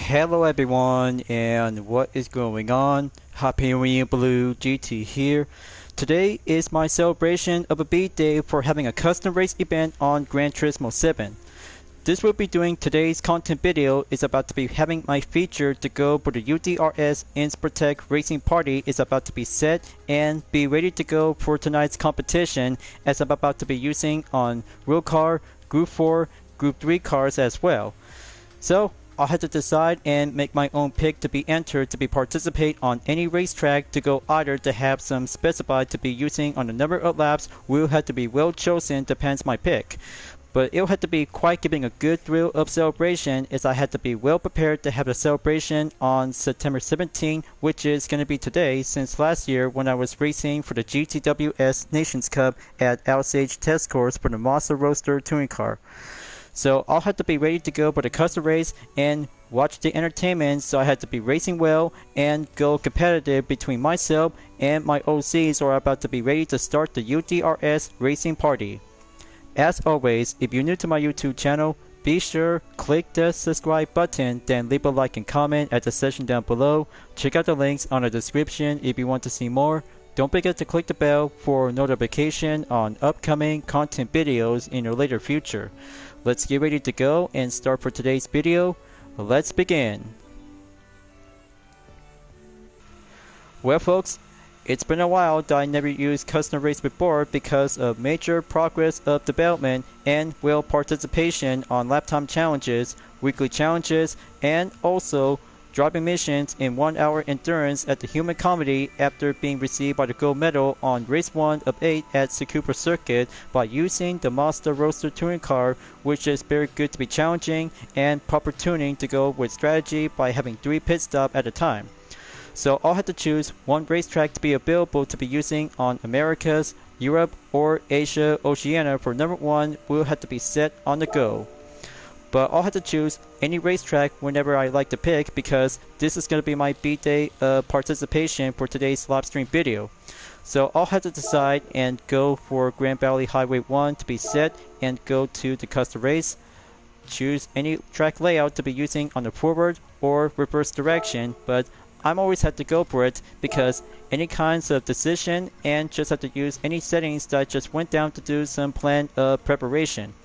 Hello everyone, and what is going on? Hyperion-Blue-GT here. Today is my celebration of a B-Day for having a custom race event on Gran Turismo 7. This will be doing today's content video is about to be having my feature to go for the U.D.R.S. Inspirtech Racing Party is about to be set and be ready to go for tonight's competition as I'm about to be using on Road Car, Group 4, Group 3 cars as well. So I'll have to decide and make my own pick to be entered to be participate on any racetrack to go either to have some specified to be using on the number of laps will have to be well chosen depends my pick. But it'll have to be quite giving a good thrill of celebration as I had to be well prepared to have a celebration on September 17, which is going to be today since last year when I was racing for the GTWS Nations Cup at Osage Test Course for the Mazda Roadster touring car. So I'll have to be ready to go for the custom race and watch the entertainment, so I had to be racing well and go competitive between myself and my OCs who are about to be ready to start the U.D.R.S. Racing Party. As always, if you're new to my YouTube channel, be sure click the subscribe button, then leave a like and comment at the section down below. Check out the links on the description if you want to see more. Don't forget to click the bell for notification on upcoming content videos in your later future. Let's get ready to go and start for today's video. Let's begin. Well folks, it's been a while that I never used custom race before because of major progress of development and well participation on lap time challenges, weekly challenges, and also driving missions in 1 hour endurance at the Human Comedy after being received by the gold medal on race 1 of 8 at Tsukuba Circuit by using the Mazda Roadster touring car, which is very good to be challenging and proper tuning to go with strategy by having 3 pit stops at a time. So I'll have to choose one racetrack to be available to be using on Americas, Europe, or Asia, Oceania for number 1 will have to be set on the go. But I'll have to choose any racetrack whenever I like to pick because this is going to be my B-Day participation for today's live stream video. So I'll have to decide and go for Grand Valley Highway 1 to be set and go to the custom race. Choose any track layout to be using on the forward or reverse direction, but I'm always have to go for it because any kinds of decision and just have to use any settings that I just went down to do some plan of preparation.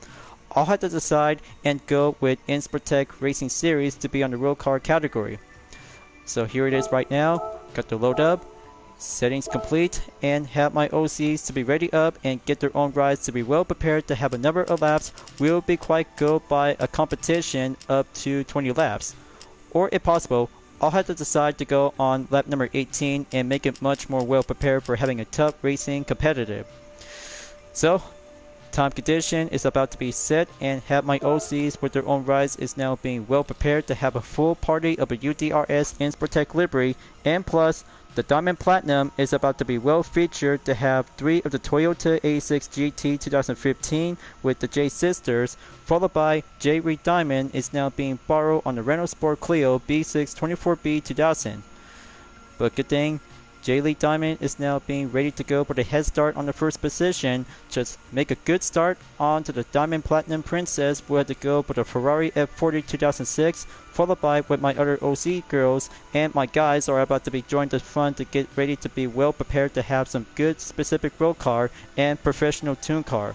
I'll have to decide and go with Inspirtech Racing Series to be on the road car category. So here it is right now, got the load up, settings complete, and have my OCs to be ready up and get their own rides to be well prepared to have a number of laps will be quite go by a competition up to 20 laps. Or if possible, I'll have to decide to go on lap number 18 and make it much more well prepared for having a tough racing competitive. So time condition is about to be set and have my OCs with their own rides is now being well prepared to have a full party of a U.D.R.S. Inspirtech livery, and plus the Diamond Platinum is about to be well featured to have 3 of the Toyota A6 GT 2015 with the J Sisters, followed by J Reed Diamond is now being borrowed on the Renault Sport Clio B6 24B 2000. But good thing J Lee Diamond is now being ready to go for the head start on the first position. Just make a good start onto the Diamond Platinum Princess who had to go for the Ferrari F40 2006, followed by with my other OC girls and my guys are about to be joined the front to get ready to be well prepared to have some good specific road car and professional tune car.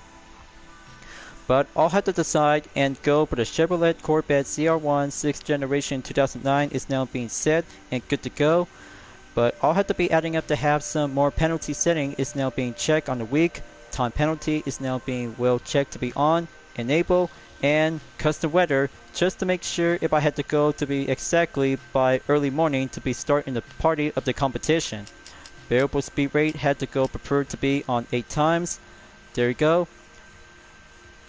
But I'll have to decide and go for the Chevrolet Corvette CR1 6th generation 2009 is now being set and good to go. But I'll have to be adding up to have some more penalty setting is now being checked on the week. Time penalty is now being well checked to be on, enable, and custom weather just to make sure if I had to go to be exactly by early morning to be starting the party of the competition. Variable speed rate had to go preferred to be on 8 times. There you go.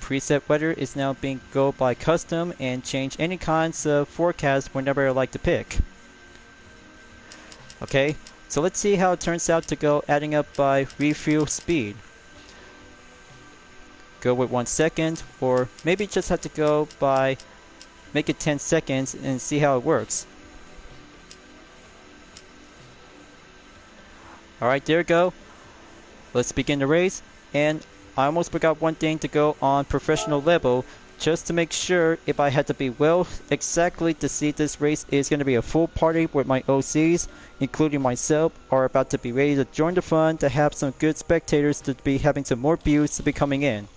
Preset weather is now being go by custom and change any kinds of forecast whenever I like to pick. Okay, so let's see how it turns out to go adding up by refuel speed. Go with 1 second, or maybe just have to go by make it 10 seconds and see how it works. Alright, there we go. Let's begin the race. And I almost forgot one thing to go on professional level. just to make sure if I had to be well exactly to see this race is going to be a full party with my OCs, including myself, are about to be ready to join the fun to have some good spectators to be having some more views to be coming in.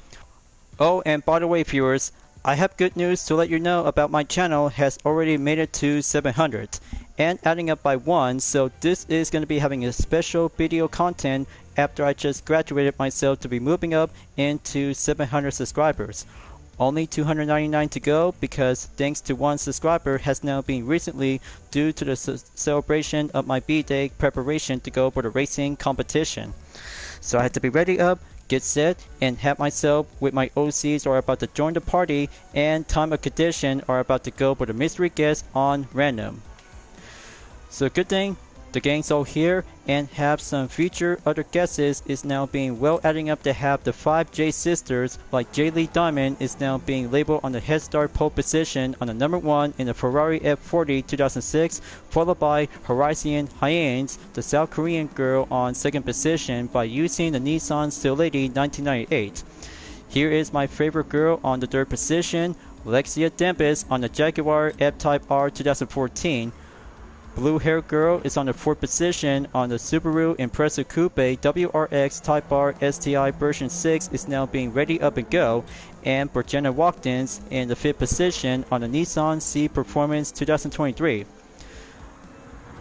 Oh, and by the way, viewers, I have good news to let you know about my channel has already made it to 700 and adding up by 1, so this is going to be having a special video content after I just graduated myself to be moving up into 700 subscribers. Only 299 to go because thanks to one subscriber has now been recently due to the celebration of my B-Day preparation to go for the racing competition. So I had to be ready up, get set, and have myself with my OCs are about to join the party, and time of condition are about to go for the mystery guest on random. So good thing the gang's all here and have some future other guesses is now being well adding up to have the 5 J sisters like J. Lee Diamond is now being labeled on the head start pole position on the number 1 in the Ferrari F40 2006, followed by Horizon Hyeons, the South Korean girl, on 2nd position by using the Nissan Steel Lady 1998. Here is my favorite girl on the 3rd position, Lexia Dempis on the Jaguar F-Type R 2014. Blue hair girl is on the 4th position on the Subaru Impreza Coupe W.R.S Type R STI version 6 is now being ready up and go, and Borjana Watkins in the 5th position on the Nissan C Performance 2023.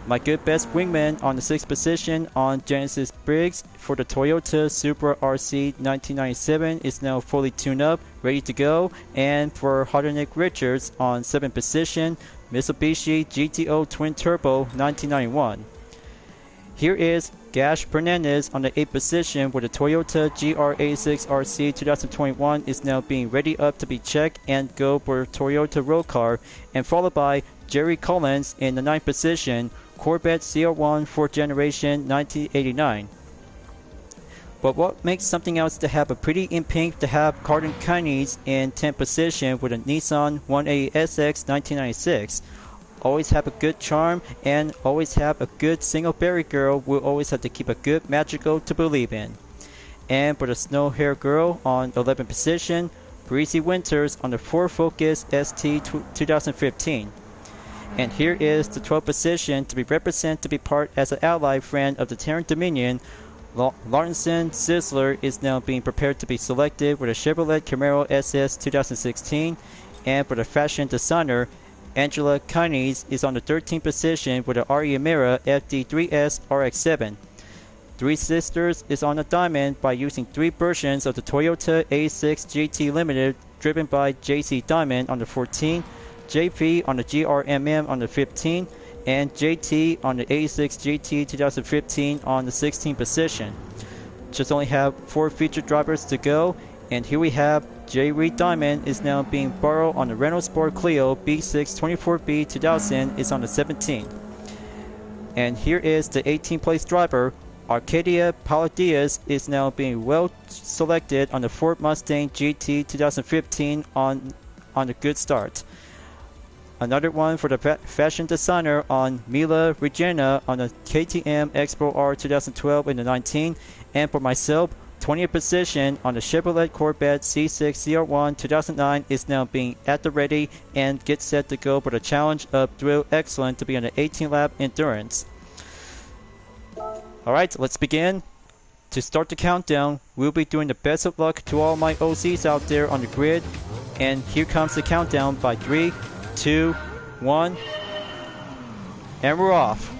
My good best wingman on the 6th position on Genesis Briggs for the Toyota Supra RC 1997 is now fully tuned up, ready to go, and for Hardenick Richards on 7th position, Mitsubishi GTO Twin Turbo 1991. Here is Gash Fernandez on the 8th position with the Toyota GR86 RC 2021 is now being ready up to be checked and go for Toyota road car, and followed by Jerry Collins in the 9th position, Corvette CR1 4th generation 1989. But what makes something else to have a pretty in pink to have Carden Keynes in 10th position with a Nissan 180SX 1996. Always have a good charm and always have a good single berry girl will always have to keep a good magical to believe in. And for the snow hair girl on 11th position, Breezy Winters on the Ford Focus ST 2015. And here is the 12th position to be represented to be part as an ally friend of the Terran Dominion. Lawrenson Sizzler is now being prepared to be selected with a Chevrolet Camaro SS 2016, and for the fashion designer, Angela Keynes is on the 13th position with the Ariamira FD3S RX-7. 3 Sisters is on the diamond by using 3 versions of the Toyota A6 GT Limited driven by JC Diamond on the 14th, JP on the GRMM on the 15th, and JT on the A6 GT 2015 on the 16th position. Just only have 4 featured drivers to go, and here we have J. Reed Diamond is now being borrowed on the Renault Sport Clio B6 24B 2000 is on the 17th. And here is the 18th place driver, Arcadia Paladias is now being well selected on the Ford Mustang GT 2015 on a good start. Another one for the fashion designer on Mila Regina on the KTM X-Pro R 2012 in the 19th, and for myself, 20th position on the Chevrolet Corvette C6 CR1 2009 is now being at the ready and get set to go for the challenge of Thrill Excellent to be on the 18 lap endurance. Alright, let's begin. To start the countdown, we'll be doing the best of luck to all my OCs out there on the grid, and here comes the countdown by 3, 2, 1, and we're off.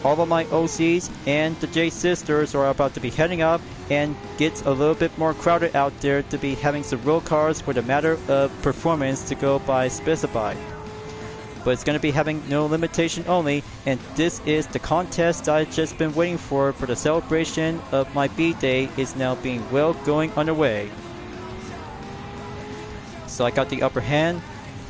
All of my OCs and the J sisters are about to be heading up, and gets a little bit more crowded out there to be having some road cars for the matter of performance to go by specified. But it's going to be having no limitation only, and this is the contest I've just been waiting for the celebration of my B-Day is now being well going underway. So I got the upper hand.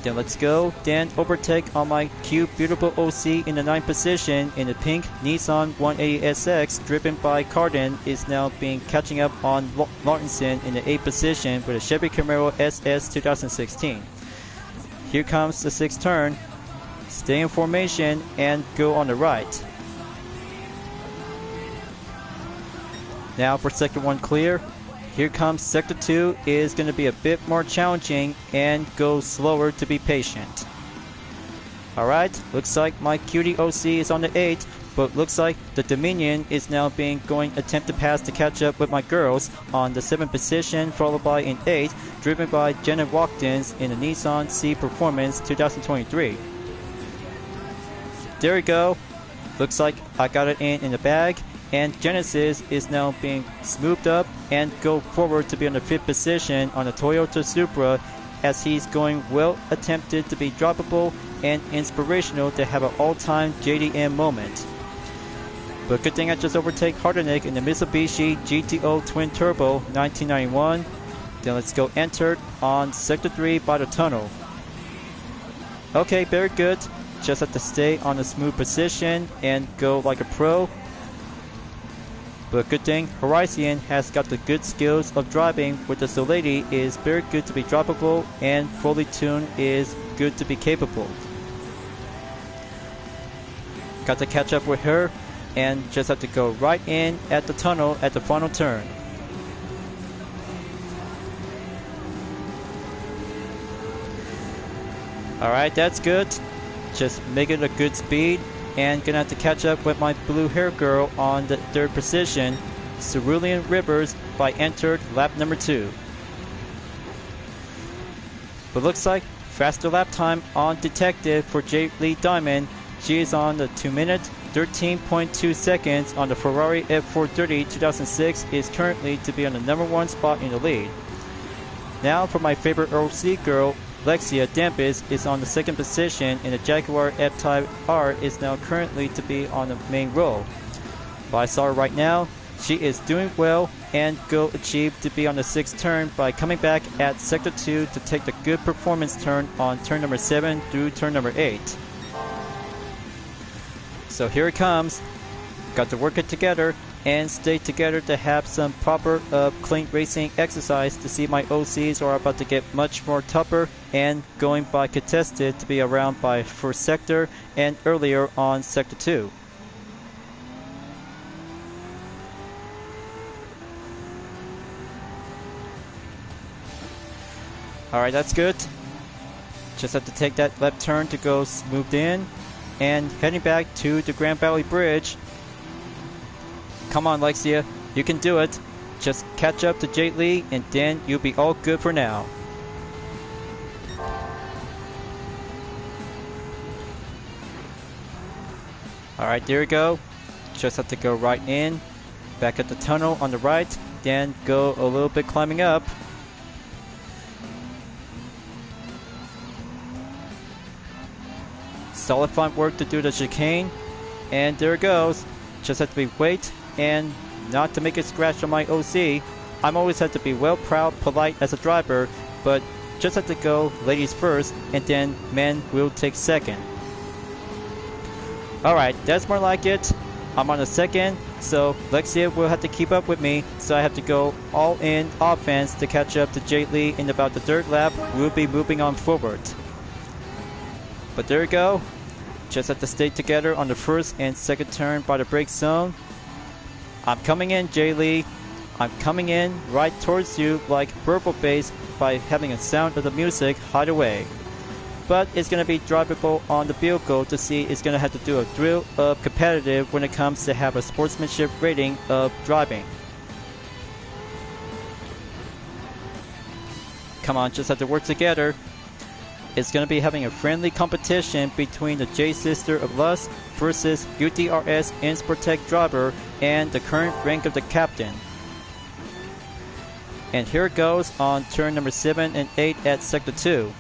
Then let's go. Then overtake on my cute beautiful OC in the 9th position in the pink Nissan 180SX driven by Carden is now being catching up on Lawrenson in the 8th position with a Chevy Camaro SS 2016. Here comes the 6th turn. Stay in formation and go on the right. Now for second one clear. here comes Sector 2 is going to be a bit more challenging and go slower to be patient. Alright, looks like my cutie OC is on the 8, but looks like the Dominion is now going attempt to pass to catch up with my girls on the 7th position, followed by in 8, driven by Jenna Watkins in the Nissan C Performance 2023. There we go. Looks like I got it in the bag, and Genesis is now being smoothed up and go forward to be on the 5th position on the Toyota Supra, as he's going well attempted to be droppable and inspirational to have an all-time JDM moment. But good thing I just overtake Hardenik in the Mitsubishi GTO Twin Turbo 1991. Then let's go enter on Sector 3 by the tunnel. Okay, very good. Just have to stay on a smooth position and go like a pro. But good thing Horizon has got the good skills of driving, with the Solati is very good to be droppable and fully tuned is good to be capable. Got to catch up with her and just have to go right in at the tunnel at the final turn. Alright, that's good. Just make it a good speed, and gonna have to catch up with my blue hair girl on the 3rd position, Cerulean Rivers, by entered lap number 2. But looks like faster lap time on Detective for J. Lee Diamond. She is on the 2 minute 13.2 seconds on the Ferrari F430 2006, is currently to be on the number 1 spot in the lead. Now for my favorite OC girl, Lexia Dempis is on the 2nd position, and the Jaguar F-Type R is now currently to be on the main row. But I saw her right now, she is doing well and go achieve to be on the 6th turn by coming back at Sector 2 to take the good performance turn on turn number 7 through turn number 8. So here it comes. Got to work it together and stay together to have some proper clean racing exercise to see my OCs are about to get much more tougher and going by contested to be around by 1st sector and earlier on Sector 2. Alright, that's good. Just have to take that left turn to go smoothed in, and heading back to the Grand Valley Bridge. Come on, Lexia, you can do it. Just catch up to J. Lee and then you'll be all good for now. Alright, there we go. Just have to go right in, back at the tunnel on the right, then go a little bit climbing up. Solid front work to do the chicane, and there it goes. Just have to be wait and not to make a scratch on my OC. I'm always have to be well, proud, polite as a driver, but just have to go ladies first and then men will take second. Alright, that's more like it. I'm on the 2nd, so Lexia will have to keep up with me, so I have to go all in offense to catch up to J. Lee in about the 3rd lap. We'll be moving on forward. But there we go. Just have to stay together on the 1st and 2nd turn by the brake zone. I'm coming in, J. Lee. I'm coming in right towards you like purple bass by having a sound of the music hide away. But it's going to be drivable on the vehicle to see it's going to have to do a drill of competitive when it comes to have a sportsmanship rating of driving. Come on, just have to work together. It's going to be having a friendly competition between the J-Sister of Lust versus U.D.R.S. Insportec driver and the current rank of the captain. And here it goes on turn number 7 and 8 at Sector 2.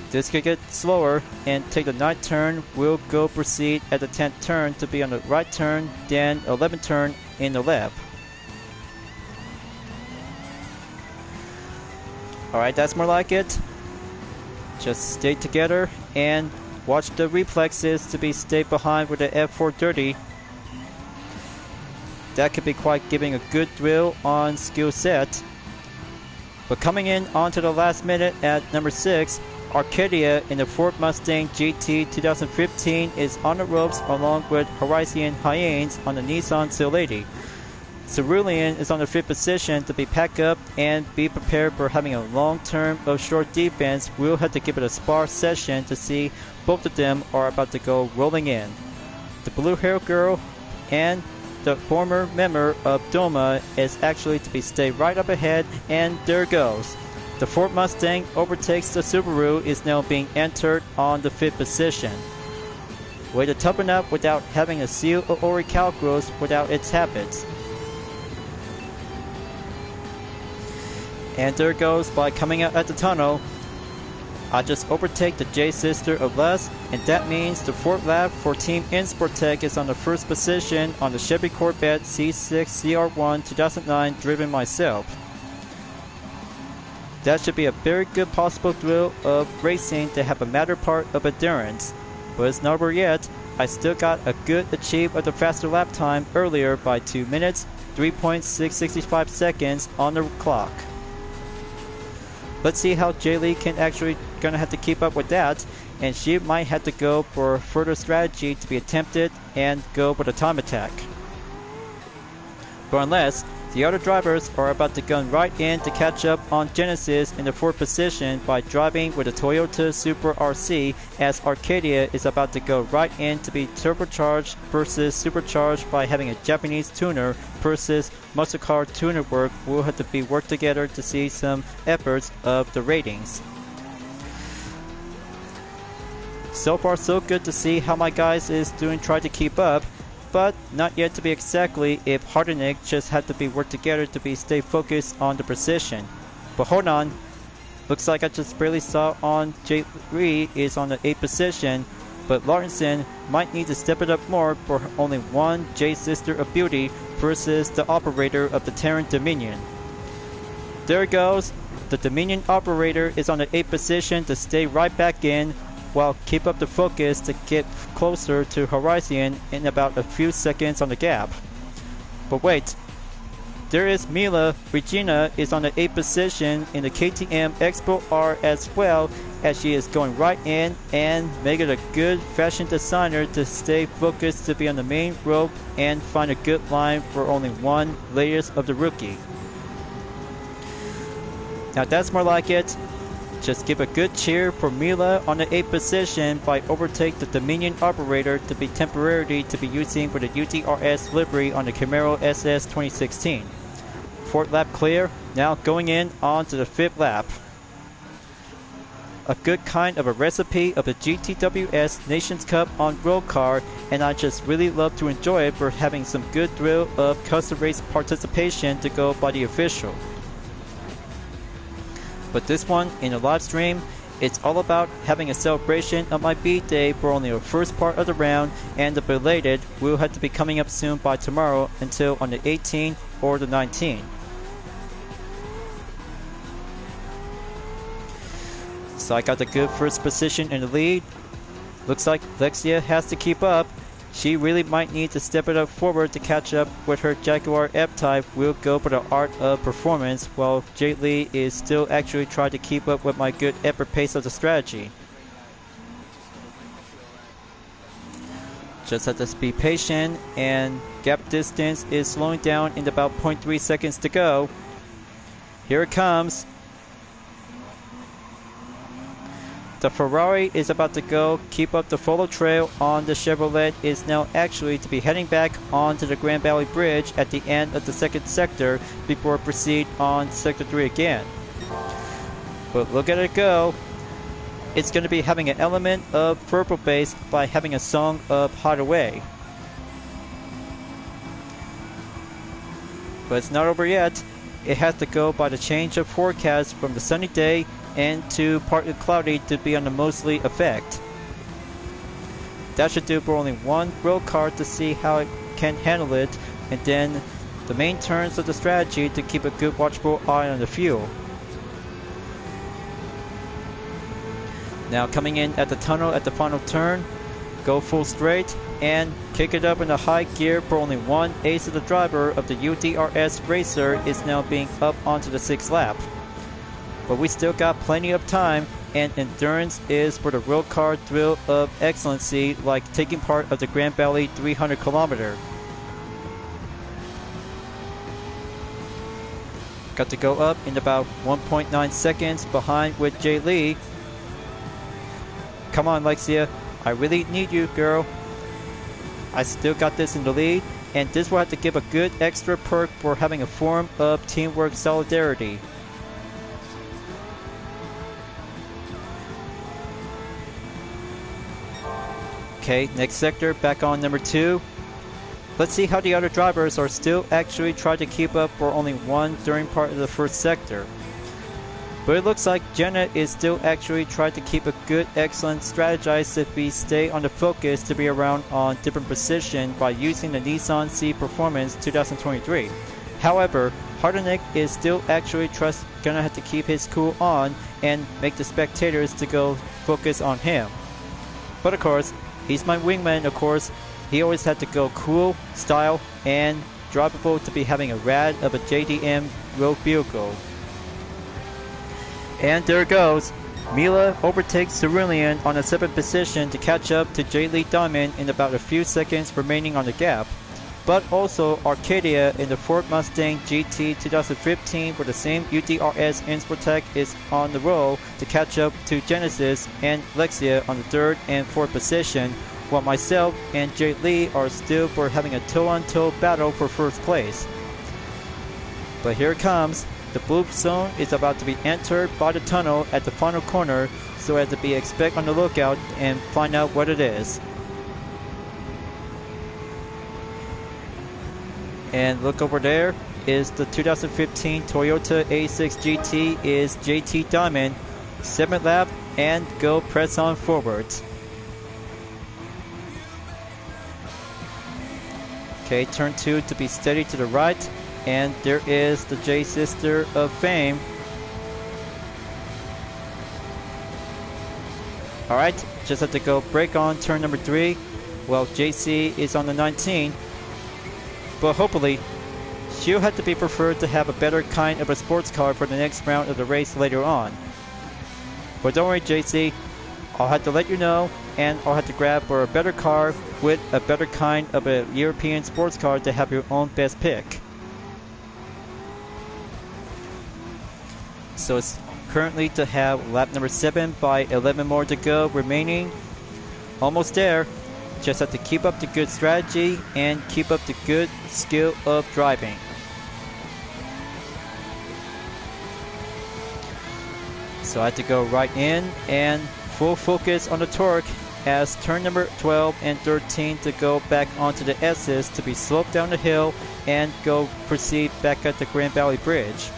This could get slower and take the 9th turn. We'll go proceed at the 10th turn to be on the right turn, then 11th turn in the left. Alright, that's more like it. Just stay together and watch the reflexes to be stay behind with the F430. That could be quite giving a good drill on skill set. But coming in onto the last minute at number 6, Arcadia in the Ford Mustang GT 2015 is on the ropes along with Horizon Hyenas on the Nissan Solati. Cerulean is on the 5th position to be packed up and be prepared for having a long term of short defense. We'll have to give it a spar session to see both of them are about to go rolling in. The blue hair girl and the former member of Doma is actually to be stay right up ahead, and there it goes. The Ford Mustang overtakes the Subaru, is now being entered on the 5th position. Way to toughen up without having a seal of orichalcos without its habits. And there it goes by coming out at the tunnel. I just overtake the J sister of Les, and that means the 4th lap for Team Insportec is on the 1st position on the Chevy Corvette C6 CR1 2009 driven myself. That should be a very good possible thrill of racing to have a matter part of endurance. But it's not over yet. I still got a good achieve of the faster lap time earlier by 2 minutes, 3.665 seconds on the clock. Let's see how Jay Lee can actually gonna have to keep up with that, and she might have to go for further strategy to be attempted and go with a time attack. But unless the other drivers are about to gun right in to catch up on Genesis in the 4th position by driving with a Toyota Supra RC, as Arcadia is about to go right in to be turbocharged versus supercharged by having a Japanese tuner versus muscle car tuner work. Will have to be worked together to see some efforts of the ratings. So far so good to see how my guys is doing, try to keep up, but not yet to be exactly if Hardenik just had to be worked together to be stay focused on the precision. But hold on, looks like I just barely saw on Jay Lee is on the 8th position, but Lartenson might need to step it up more for only one J sister of beauty versus the operator of the Terran Dominion. There it goes, the Dominion operator is on the 8th position to stay right back in, while keep up the focus to get closer to Horizon in about a few seconds on the gap. But wait, there is Mila Regina is on the 8th position in the KTM Expo R as well, as she is going right in and make it a good fashion designer to stay focused to be on the main rope and find a good line for only one latest of the rookie. Now that's more like it. Just give a good cheer for Mila on the 8th position by overtake the Dominion operator to be temporarily to be using for the U.D.R.S. livery on the Camaro SS 2016. 4th lap clear, now going in on to the 5th lap. A good kind of a recipe of the GTWS Nations Cup on road car, and I just really love to enjoy it for having some good thrill of custom race participation to go by the official. But this one, in the live stream, it's all about having a celebration of my B-Day for only the first part of the round, and the belated will have to be coming up soon by tomorrow until on the 18th or the 19th. So I got the good first position in the lead. Looks like Lexia has to keep up. She really might need to step it up forward to catch up with her Jaguar F-Type. Will go for the art of performance, while Jay Lee is still actually trying to keep up with my good effort pace of the strategy. Just have to be patient, and gap distance is slowing down in about 0.3 seconds to go. Here it comes. The Ferrari is about to go keep up the follow trail on the Chevrolet is now actually to be heading back onto the Grand Valley Bridge at the end of the 2nd sector before proceed on Sector 3 again. But look at it go. It's going to be having an element of purple base by having a song of Hideaway. But it's not over yet. It has to go by the change of forecast from the sunny day and to partly cloudy to be on the mostly effect. That should do for only one road car to see how it can handle it, and then the main turns of the strategy to keep a good watchful eye on the fuel. Now coming in at the tunnel at the final turn, go full straight and kick it up in the high gear for only one ace of the driver of the U.D.R.S. racer is now being up onto the 6th lap. But we still got plenty of time, and endurance is for the road car thrill of excellency, like taking part of the Grand Valley 300 kilometer. Got to go up in about 1.9 seconds behind with Jay Lee. Come on, Lexia. I really need you, girl. I still got this in the lead, and this will have to give a good extra perk for having a form of teamwork solidarity. Okay, next sector, back on number 2. Let's see how the other drivers are still actually trying to keep up for only one during part of the first sector. But it looks like Jenna is still actually trying to keep a good, excellent strategize if we stay on the focus to be around on different position by using the Nissan C Performance 2023. However, Hardenik is still actually gonna have to keep his cool on and make the spectators to go focus on him. But of course, he's my wingman, of course. He always had to go cool, style, and drivable to be having a rad of a JDM road vehicle. And there it goes. Mila overtakes Cerulean on the 7th position to catch up to J. Lee Diamond in about a few seconds remaining on the gap. But also Arcadia in the Ford Mustang GT 2015 with the same U.D.R.S. Insportec is on the roll to catch up to Genesis and Lexia on the 3rd and 4th position, while myself and Jay Lee are still for having a toe-on-toe battle for first place. But here it comes. The blue zone is about to be entered by the tunnel at the final corner, so as to be expect on the lookout and find out what it is. And look over there is the 2015 Toyota A6 GT is JT Diamond. 7th lap and go press on forwards. Okay, turn 2 to be steady to the right, and there is the J Sister of Fame. Alright, just have to go brake on turn number 3. Well, JC is on the 19, but hopefully she'll have to be preferred to have a better kind of a sports car for the next round of the race later on. But don't worry, JC, I'll have to let you know, and I'll have to grab for a better car with a better kind of a European sports car to have your own best pick. So it's currently to have lap number 7 by 11 more to go remaining. Almost there. Just have to keep up the good strategy and keep up the good skill of driving. So I have to go right in and full focus on the torque as turn number 12 and 13 to go back onto the S's to be sloped down the hill and go proceed back at the Grand Valley Bridge.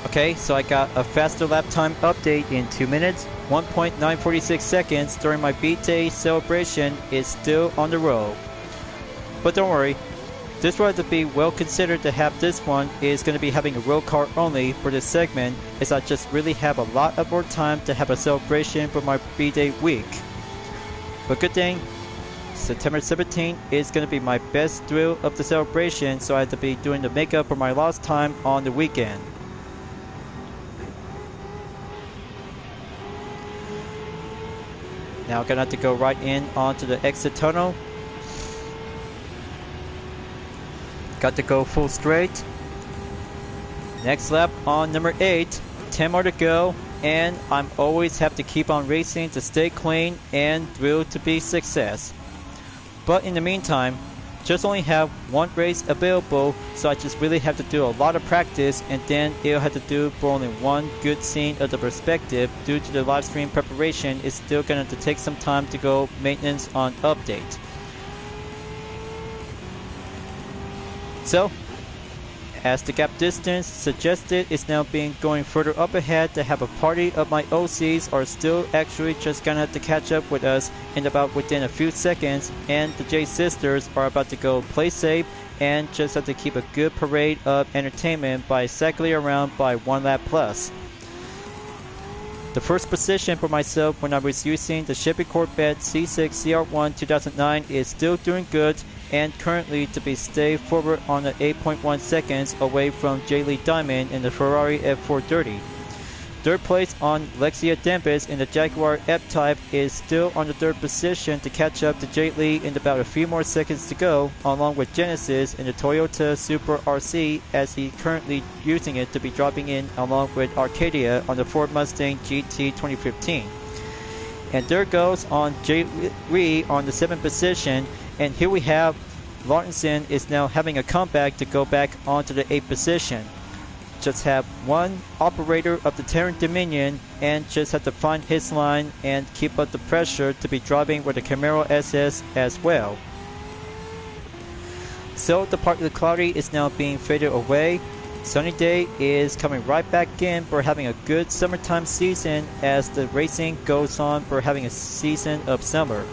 Okay, so I got a faster lap time update in 2 minutes, 1.946 seconds during my beat day celebration is still on the road. But don't worry, this will have to be well considered to have this one is going to be having a road car only for this segment, as I just really have a lot of more time to have a celebration for my B-Day week. But good thing, September 17th is going to be my best thrill of the celebration, so I have to be doing the makeup for my lost time on the weekend. Now I'm going to have to go right in onto the exit tunnel. Got to go full straight. Next lap on number 8. 10 more to go. And I'm always have to keep on racing to stay clean and thrill to be success. But in the meantime, just only have one race available, so I just really have to do a lot of practice, and then it'll have to do for only one good scene of the perspective. Due to the live stream preparation, it's still going to take some time to go maintenance on update. So, as the gap distance suggested is now being going further up ahead, to have a party of my OCs are still actually just gonna have to catch up with us in about within a few seconds, and the J Sisters are about to go play safe and just have to keep a good parade of entertainment by cycling around by 1 lap plus. The first position for myself when I was using the Chevy Corvette C6 CR1 2009 is still doing good, and currently to be stay forward on the 8.1 seconds away from J. Lee Diamond in the Ferrari F430. Third place on Lexia Dempis in the Jaguar F-Type is still on the third position to catch up to Jade Lee in about a few more seconds to go, along with Genesis in the Toyota Super RC as he's currently using it to be dropping in along with Arcadia on the Ford Mustang GT 2015. And there goes on Jade Lee on the 7th position, and here we have Lartenson is now having a comeback to go back onto the 8th position. Just have one operator of the Terran Dominion and just have to find his line and keep up the pressure to be driving with the Camaro SS as well. So the partly cloudy is now being faded away. Sunny day is coming right back in. We're having a good summertime season as the racing goes on. We're having a season of summer.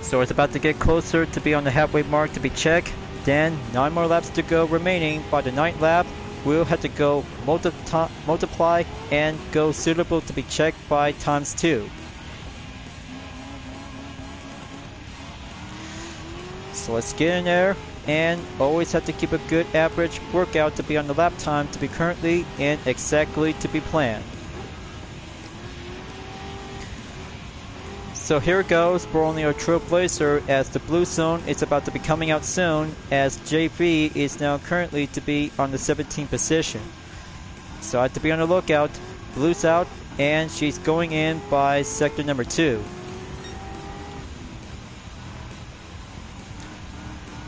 So it's about to get closer to be on the halfway mark to be checked. Then 9 more laps to go remaining. By the 9th lap, we'll have to go multiply and go suitable to be checked by ×2. So let's get in there and always have to keep a good average workout to be on the lap time to be currently and exactly to be planned. So here it goes, we're only a trailblazer as the blue zone is about to be coming out soon as JV is now currently to be on the 17th position. So I have to be on the lookout. Blue's out and she's going in by sector number 2.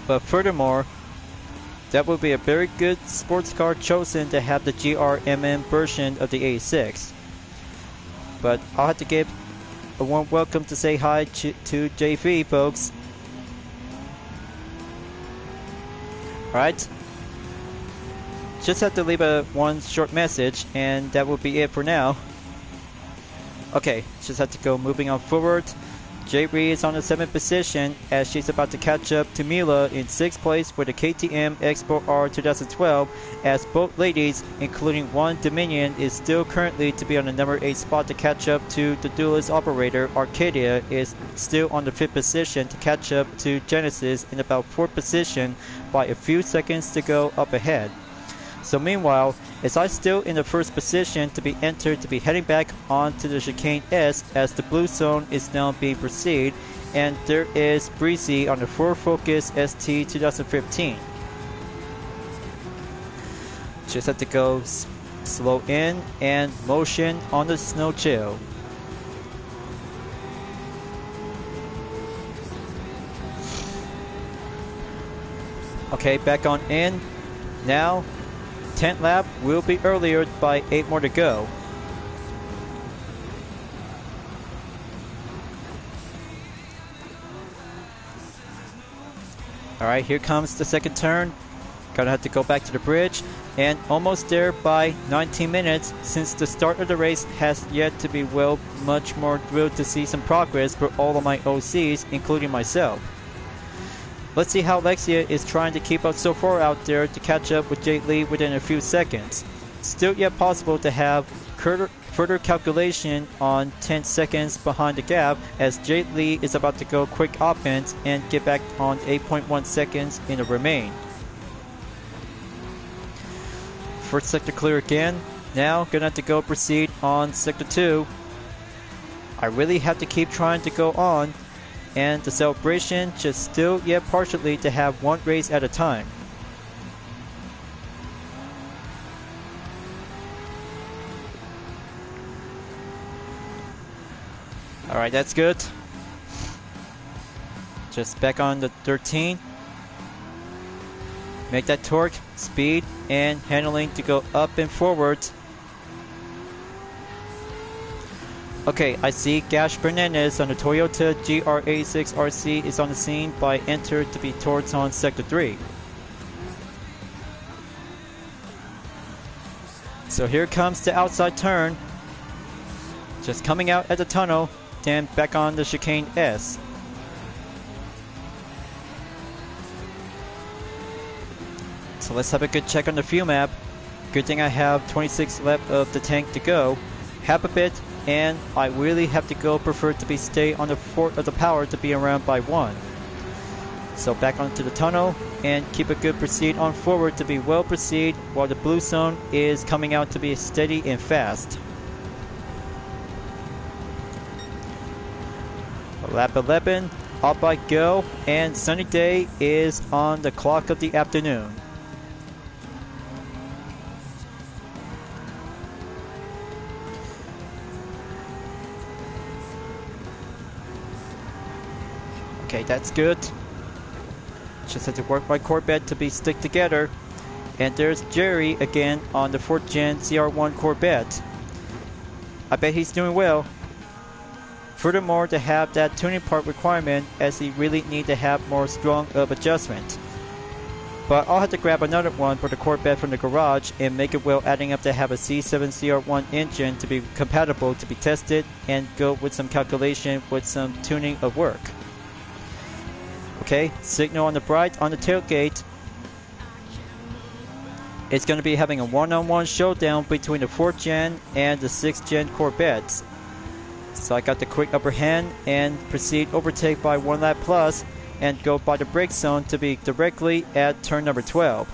But furthermore, that would be a very good sports car chosen to have the GRMM version of the 86. But I'll have to give a warm welcome to say hi to JV, folks. Alright. Just have to leave one short message, and that will be it for now. Okay, just have to go moving on forward. J-Ree is on the 7th position as she's about to catch up to Mila in 6th place with the KTM Expo R 2012 as both ladies, including one Dominion, is still currently to be on the number 8 spot to catch up to the duelist operator. Arcadia is still on the 5th position to catch up to Genesis in about 4th position by a few seconds to go up ahead. So meanwhile, as I still in the 1st position to be entered to be heading back onto the Chicane S as the blue zone is now being pursued, and there is Breezy on the Ford Focus ST 2015. Just have to go slow in and motion on the snow chill. Okay, back on in. Now 10th lap will be earlier by 8 more to go. Alright, here comes the second turn. Gonna have to go back to the bridge and almost there by 19 minutes since the start of the race has yet to be much more thrilled to see some progress for all of my OCs, including myself. Let's see how Lexia is trying to keep up so far out there to catch up with Jade Lee within a few seconds. Still yet possible to have further calculation on 10 seconds behind the gap as Jade Lee is about to go quick offense and get back on 8.1 seconds in the remain. First sector clear again. Now gonna have to go proceed on sector 2. I really have to keep trying to go on, and the celebration just still yet partially to have one race at a time. Alright, that's good. Just back on the 13. Make that torque, speed, and handling to go up and forward. Okay, I see Gash Fernandez on the Toyota GR86 RC is on the scene by enter to be towards on sector 3. So here comes the outside turn. Just coming out at the tunnel, then back on the Chicane S. So let's have a good check on the fuel map. Good thing I have 26 left of the tank to go. Half a bit, and I really have to go prefer to be stay on the fort of the power to be around by 1. So back onto the tunnel and keep a good proceed on forward to be well proceed while the blue zone is coming out to be steady and fast. Lap 11, up I go, and sunny day is on the clock of the afternoon. Okay, that's good. Just have to work my Corvette to be stick together. And there's Jerry again on the 4th gen CR1 Corvette. I bet he's doing well. Furthermore, to have that tuning part requirement, as he really need to have more strong of adjustment. But I'll have to grab another one for the Corvette from the garage and make it well, adding up to have a C7 CR1 engine to be compatible to be tested and go with some calculation with some tuning of work. Okay, signal on the bright on the tailgate. It's going to be having a one-on-one showdown between the 4th gen and the 6th gen Corvettes. So I got the quick upper hand and proceed overtake by 1 lap plus and go by the brake zone to be directly at turn number 12.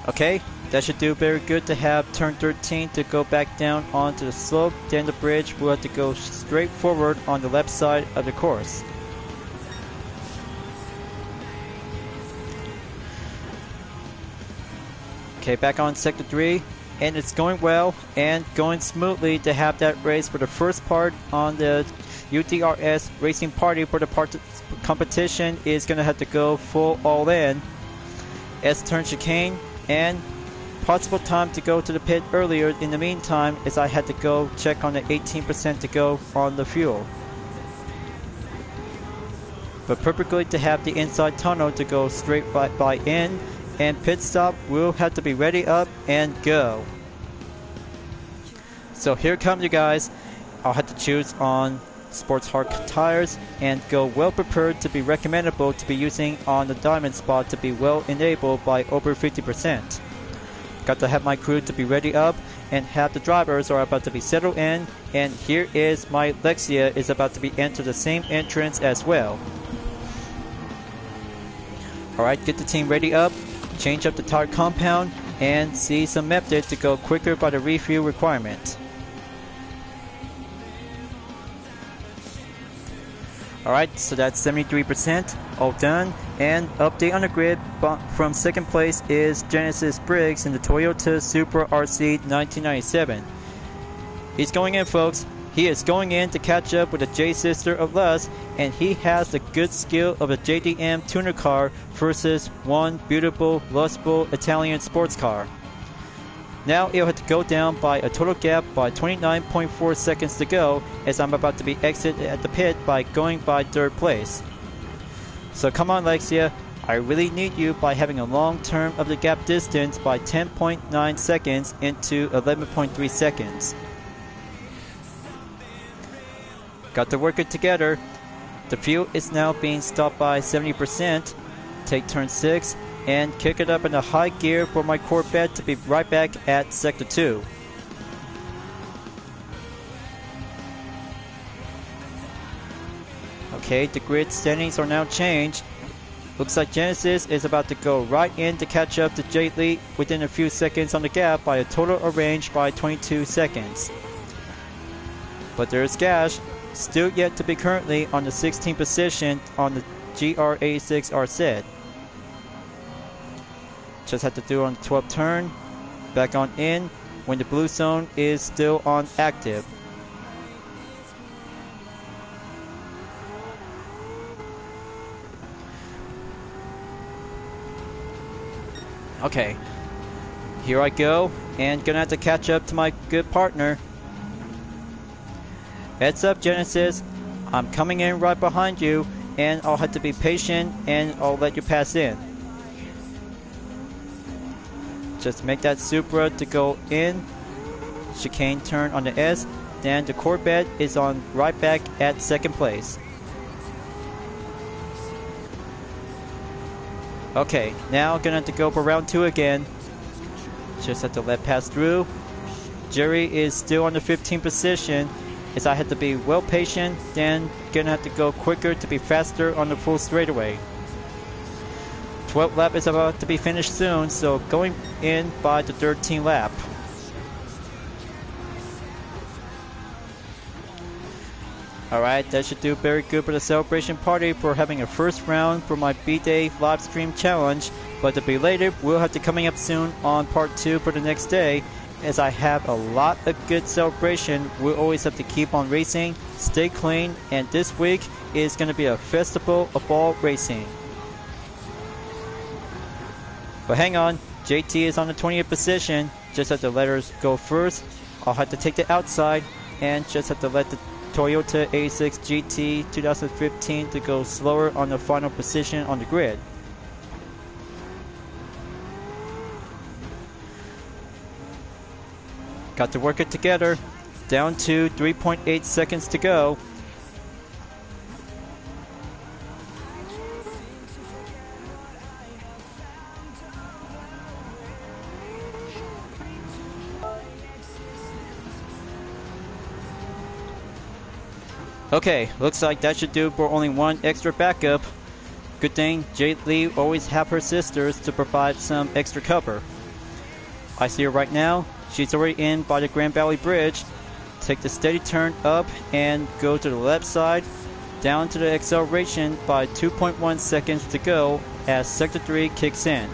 Okay, that should do very good to have turn 13 to go back down onto the slope. Then the bridge will have to go straight forward on the left side of the course. Okay, back on sector 3. And it's going well and going smoothly to have that race for the first part on the U.D.R.S. racing party for the competition is going to have to go full all in. S-turn chicane and possible time to go to the pit earlier in the meantime as I had to go check on the 18% to go on the fuel. But perfectly to have the inside tunnel to go straight by in. And pit stop will have to be ready up and go. So here come you guys. I'll have to choose on sports hard tires and go well prepared to be recommendable to be using on the diamond spot to be well enabled by over 50%. Got to have my crew to be ready up and have the drivers are about to be settled in. And here is my Lexia is about to be entered the same entrance as well. Alright, get the team ready up. Change up the tire compound and see some method to go quicker by the refuel requirement. Alright, so that's 73% all done. And update on the grid from second place is Genesis Briggs in the Toyota Supra RC 1997. He's going in, folks. He is going in to catch up with the J-Sister of Lust, and he has the good skill of a JDM tuner car versus one beautiful, lustful Italian sports car. Now he'll have to go down by a total gap by 29.4 seconds to go as I'm about to be exited at the pit by going by 3rd place. So come on Lexia, I really need you by having a long term of the gap distance by 10.9 seconds into 11.3 seconds. Got to work it together. The fuel is now being stopped by 70%. Take turn 6 and kick it up in a high gear for my Corvette to be right back at sector 2. Okay, the grid standings are now changed. Looks like Genesis is about to go right in to catch up to J Lee within a few seconds on the gap by a total arranged by 22 seconds. But there's Gash. Still yet to be currently on the 16th position on the GR86 RZ. Just have to do on the 12th turn. Back on in when the blue zone is still on active. Okay, here I go and gonna have to catch up to my good partner. Heads up Genesis, I'm coming in right behind you and I'll have to be patient and I'll let you pass in. Just make that Supra to go in, chicane turn on the S, then the Corvette is on right back at 2nd place. Okay, now gonna have to go for round 2 again. Just have to let pass through. Jerry is still on the 15th position as I had to be well patient, then gonna have to go quicker to be faster on the full straightaway. 12th lap is about to be finished soon, so going in by the 13th lap. Alright, that should do very good for the celebration party for having a first round for my B-Day live stream challenge, but the belated will have to coming up soon on part 2 for the next day, as I have a lot of good celebration. We'll always have to keep on racing, stay clean, and this week is going to be a festival of all racing. But hang on, JT is on the 20th position, just have to let her go first. I'll have to take the outside and just have to let the Toyota A6 GT 2015 to go slower on the final position on the grid. Got to work it together, down to 3.8 seconds to go. Okay, looks like that should do for only one extra backup. Good thing Jade Lee always have her sisters to provide some extra cover. I see her right now. She's already in by the Grand Valley Bridge. Take the steady turn up and go to the left side, down to the acceleration by 2.1 seconds to go as Sector 3 kicks in.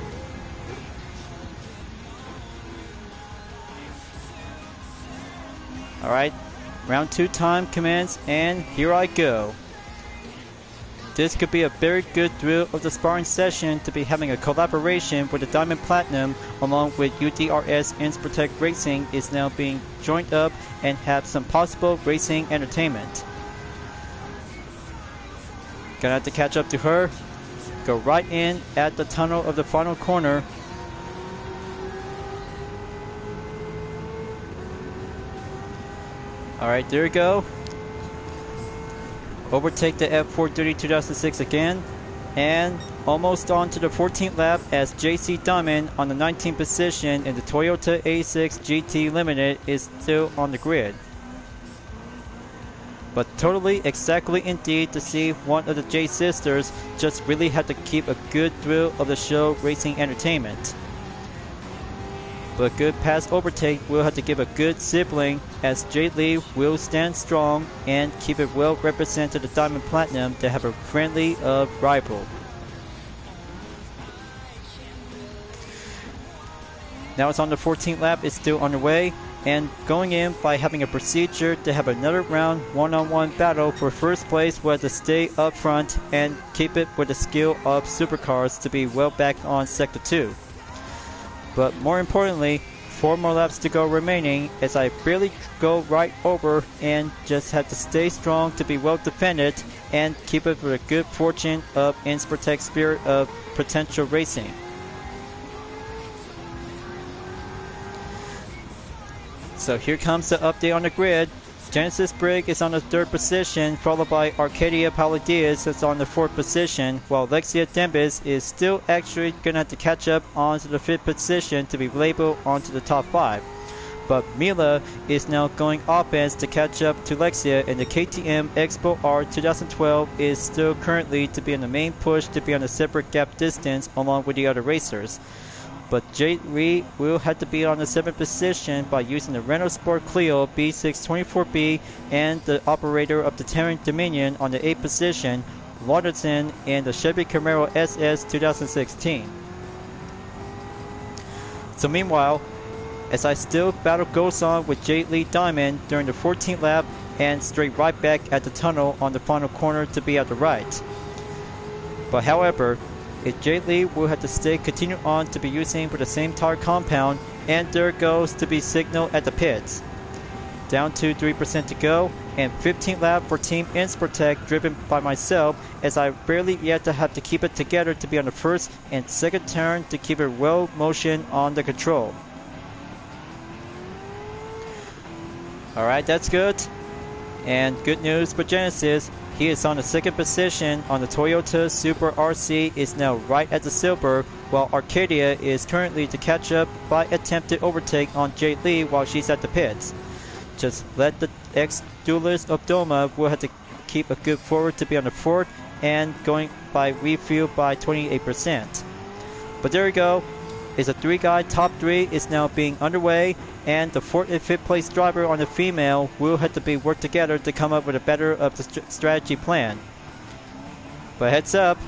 Alright. Round 2 time commence, and here I go. This could be a very good thrill of the sparring session to be having a collaboration with the Diamond Platinum along with U.D.R.S. Inspirotech Racing is now being joined up and have some possible racing entertainment. Gonna have to catch up to her. Go right in at the tunnel of the final corner. Alright, there we go. Overtake the F430 2006 again. And almost on to the 14th lap as JC Diamond on the 19th position in the Toyota A6 GT Limited is still on the grid. But totally exactly indeed to see one of the J sisters just really had to keep a good thrill of the show racing entertainment. But good past overtake will have to give a good sibling as Jade Lee will stand strong and keep it well represented the Diamond Platinum to have a friendly rival. Now it's on the 14th lap, it's still underway, and going in by having a procedure to have another round one-on-one battle for first place will have to stay up front and keep it with the skill of supercars to be well back on Sector 2. But more importantly, 4 more laps to go remaining as I barely go right over and just have to stay strong to be well defended and keep it with a good fortune of Inspirotech spirit of potential racing. So here comes the update on the grid. Genesis Brigg is on the 3rd position, followed by Arcadia Paladias that's on the 4th position, while Lexia Dembis is still actually going to have to catch up onto the 5th position to be labeled onto the top 5. But Mila is now going offense to catch up to Lexia, and the KTM Expo R 2012 is still currently to be in the main push to be on a separate gap distance along with the other racers. But Jade Lee will have to be on the 7th position by using the Renault Sport Clio B624B and the operator of the Terran Dominion on the 8th position, Lauderton in the Chevy Camaro SS 2016. So meanwhile, as I still battle goes on with Jade Lee Diamond during the 14th lap and straight right back at the tunnel on the final corner to be at the right. But however, Jade Lee will have to continue on to be using for the same tire compound, and there goes to be signal at the pits. Down to 3% to go, and 15th lap for Team Inspirotech driven by myself as I barely yet to have to keep it together to be on the 1st and 2nd turn to keep it well motion on the control. Alright, that's good. And good news for Genesis. He is on the 2nd position on the Toyota Super RC, is now right at the silver, while Arcadia is currently to catch up by attempted overtake on Jade Lee while she's at the pits. Just let the ex-duelist of Doma will have to keep a good forward to be on the fourth and going by refuel by 28%. But there we go. It's a three-guy top three is now being underway, and the fourth and fifth place driver on the female will have to be worked together to come up with a better of the strategy plan. But heads up,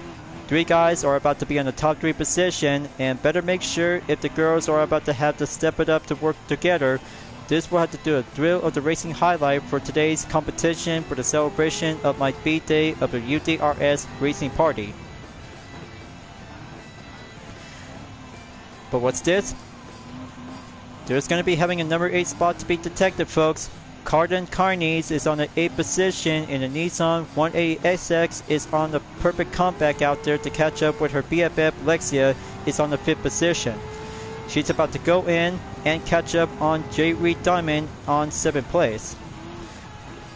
three guys are about to be on the top three position, and better make sure if the girls are about to have to step it up to work together. This will have to do a thrill of the racing highlight for today's competition for the celebration of my B-Day of the U.D.R.S. racing party. But what's this? There's going to be having a number 8 spot to be detected, folks. Carden Carnes is on the 8th position, and the Nissan 180SX is on the perfect comeback out there to catch up with her BFF Lexia is on the 5th position. She's about to go in and catch up on J. Reed Diamond on 7th place.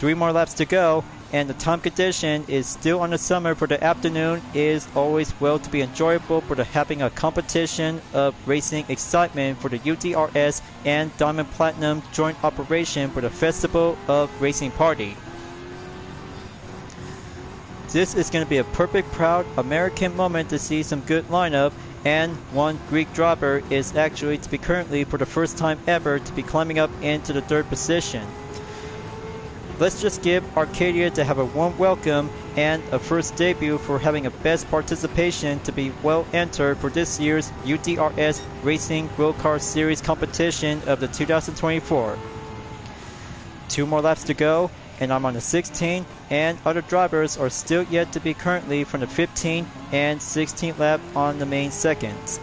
3 more laps to go, and the time condition is still on the summer for the afternoon is always well to be enjoyable for the having a competition of racing excitement for the U.D.R.S. and Diamond Platinum joint operation for the Festival of Racing Party. This is going to be a perfect proud American moment to see some good lineup, and one Greek driver is actually to be currently for the first time ever to be climbing up into the 3rd position. Let's just give Arcadia to have a warm welcome and a first debut for having a best participation to be well entered for this year's U.D.R.S. Racing World Car Series competition of the 2024. 2 more laps to go, and I'm on the 16th, and other drivers are still yet to be currently from the 15th and 16th lap on the main seconds.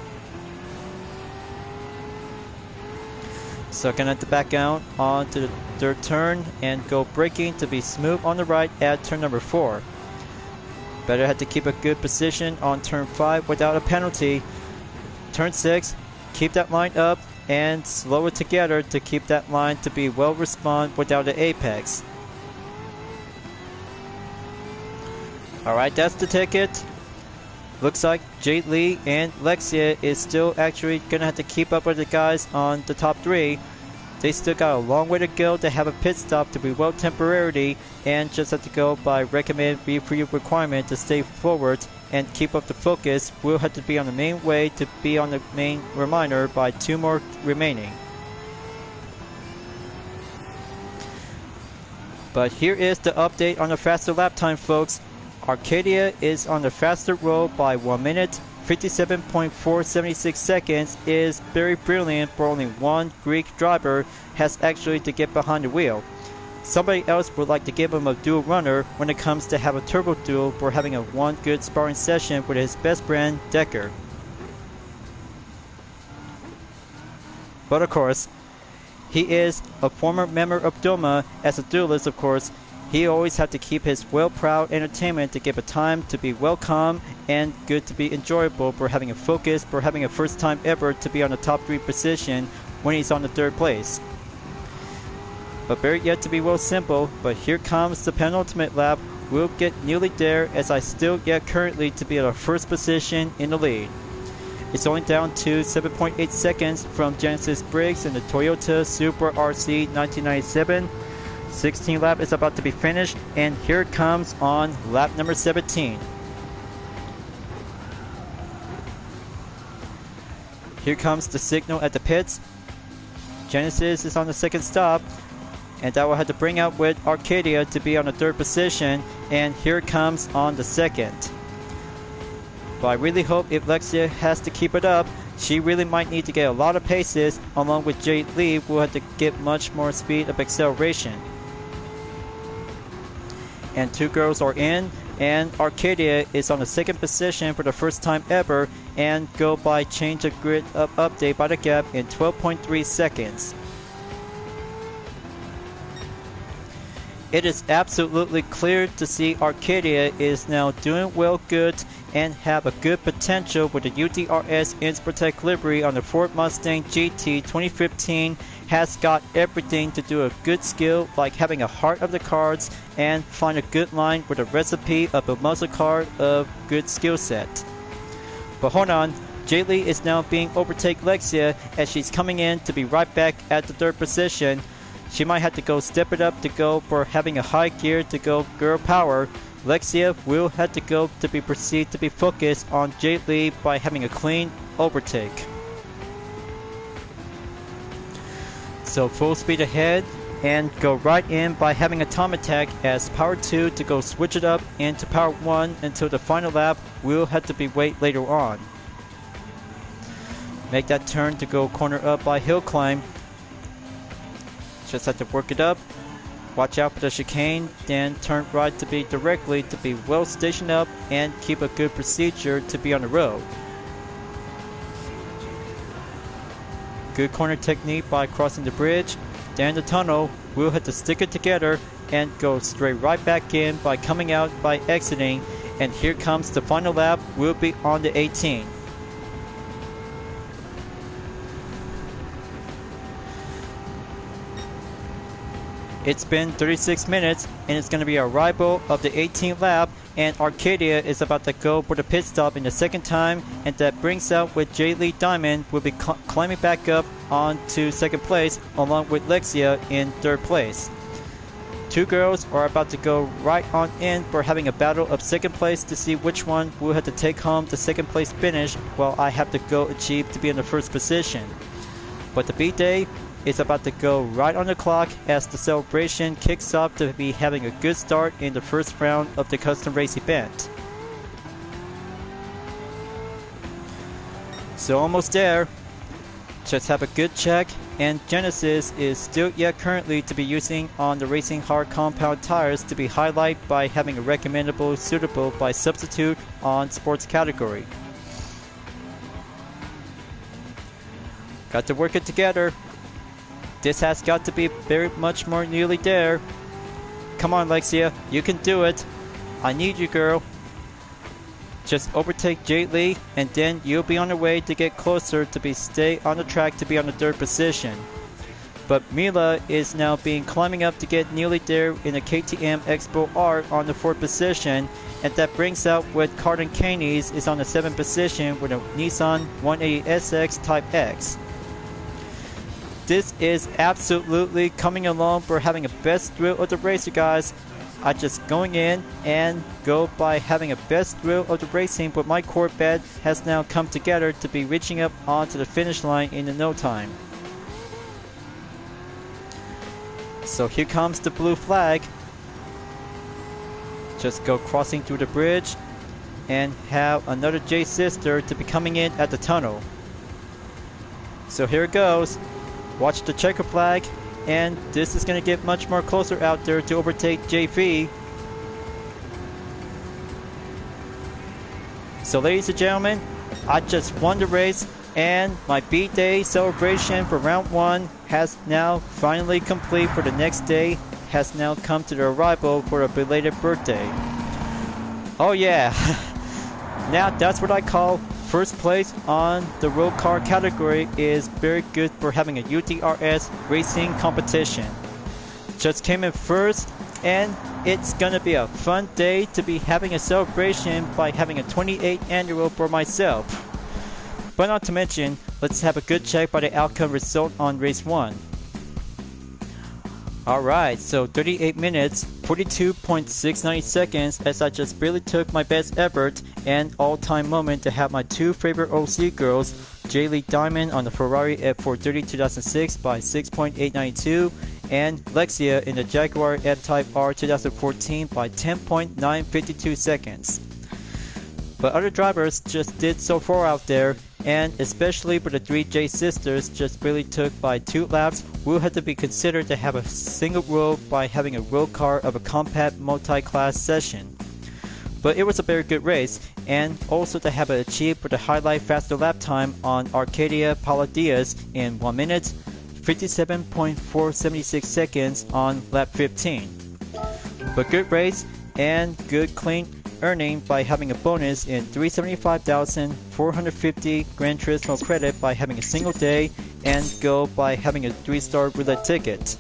So gonna have to back out onto the 3rd turn and go braking to be smooth on the right at turn number 4. Better have to keep a good position on turn 5 without a penalty. Turn 6, keep that line up and slow it together to keep that line to be well respond without the apex. Alright, that's the ticket. Looks like Jade Lee and Lexia is still actually going to have to keep up with the guys on the top 3. They still got a long way to go to have a pit stop to be well temporarily, and just have to go by recommended refuel requirement to stay forward and keep up the focus. Will have to be on the main way to be on the main reminder by 2 more remaining. But here is the update on the faster lap time, folks. Arcadia is on the faster roll by 1 minute, 57.476 seconds is very brilliant for only one Greek driver has actually to get behind the wheel. Somebody else would like to give him a dual runner when it comes to have a turbo duel for having a one good sparring session with his best friend Decker. But of course, he is a former member of Doma as a duelist, of course. He always had to keep his well-proud entertainment to give a time to be welcome and good to be enjoyable for having a focus for having a first time ever to be on the top 3 position when he's on the 3rd place. But very yet to be well simple, but here comes the penultimate lap. We'll get nearly there as I still yet currently to be at a 1st position in the lead. It's only down to 7.8 seconds from Genesis Briggs in the Toyota Supra RC 1997. 16th lap is about to be finished, and here it comes on lap number 17. Here comes the signal at the pits. Genesis is on the 2nd stop, and that will have to bring out with Arcadia to be on the 3rd position, and here it comes on the 2nd. But I really hope if Lexia has to keep it up, she really might need to get a lot of paces, along with Jade Lee will have to get much more speed of acceleration. And 2 girls are in, and Arcadia is on the 2nd position for the first time ever and go by change of grid up update by the gap in 12.3 seconds. It is absolutely clear to see Arcadia is now doing well good and have a good potential with the U.D.R.S. Inspirtech livery on the Ford Mustang GT 2015. Has got everything to do a good skill like having a heart of the cards and find a good line with a recipe of a muscle card of good skill set. But hold on, Jay Lee is now being overtaken Lexia as she's coming in to be right back at the 3rd position. She might have to go step it up to go for having a high gear to go girl power. Lexia will have to go to be proceed to be focused on Jade Lee by having a clean overtake. So full speed ahead and go right in by having a time attack as power 2 to go switch it up into power 1 until the final lap will have to be wait later on. Make that turn to go corner up by hill climb. Just have to work it up. Watch out for the chicane, then turn right to be directly to be well stationed up and keep a good procedure to be on the road. Good corner technique by crossing the bridge. Then the tunnel, we'll have to stick it together and go straight right back in by coming out by exiting. And here comes the final lap, we'll be on the 18. It's been 36 minutes and it's going to be our arrival of the 18th lap, and Arcadia is about to go for the pit stop in the second time, and that brings out with Jade Lee Diamond will be climbing back up onto second place along with Lexia in third place. Two girls are about to go right on in for having a battle of second place to see which one will have to take home the second place finish, while I have to go achieve to be in the first position. But the B-Day is about to go right on the clock as the celebration kicks off to be having a good start in the first round of the custom race event. So almost there. Just have a good check, and Genesis is still yet currently to be using on the racing hard compound tires to be highlighted by having a recommendable suitable by substitute on sports category. Got to work it together. This has got to be very much more nearly there. Come on, Lexia, you can do it. I need you, girl. Just overtake Jade Lee, and then you'll be on the way to get closer to be stay on the track to be on the third position. But Mila is now being climbing up to get nearly there in a KTM Expo R on the fourth position, and that brings out with Carden Keynes is on the seventh position with a Nissan 180SX Type X. This is absolutely coming along for having a best thrill of the race, you guys. I just going in and go by having a best thrill of the racing, but my Corvette has now come together to be reaching up onto the finish line in no time. So here comes the blue flag. Just go crossing through the bridge and have another J sister to be coming in at the tunnel. So here it goes. Watch the checker flag, and this is going to get much more closer out there to overtake JV. So ladies and gentlemen, I just won the race, and my B-Day celebration for round 1 has now finally complete for the next day, has now come to the arrival for a belated birthday. Oh yeah, now that's what I call first place on the road car category is very good for having a U.D.R.S. racing competition. Just came in first, and it's gonna be a fun day to be having a celebration by having a 28th annual for myself. But not to mention, let's have a good check by the outcome result on race 1. Alright, so 38 minutes, 42.690 seconds as I just barely took my best effort and all-time moment to have my two favorite OC girls, Jade Lee Diamond on the Ferrari F430 2006 by 6.892 and Lexia in the Jaguar F-Type R 2014 by 10.952 seconds. But other drivers just did so far out there, and especially for the 3J sisters just really took by 2 laps, will have to be considered to have a single rule by having a road car of a compact multi-class session. But it was a very good race, and also to have it achieved for the highlight faster lap time on Arcadia Paladias in 1 minute, 57.476 seconds on lap 15. But good race and good clean earning by having a bonus in 375,450 Gran Turismo credit by having a single day and go by having a 3-star roulette ticket.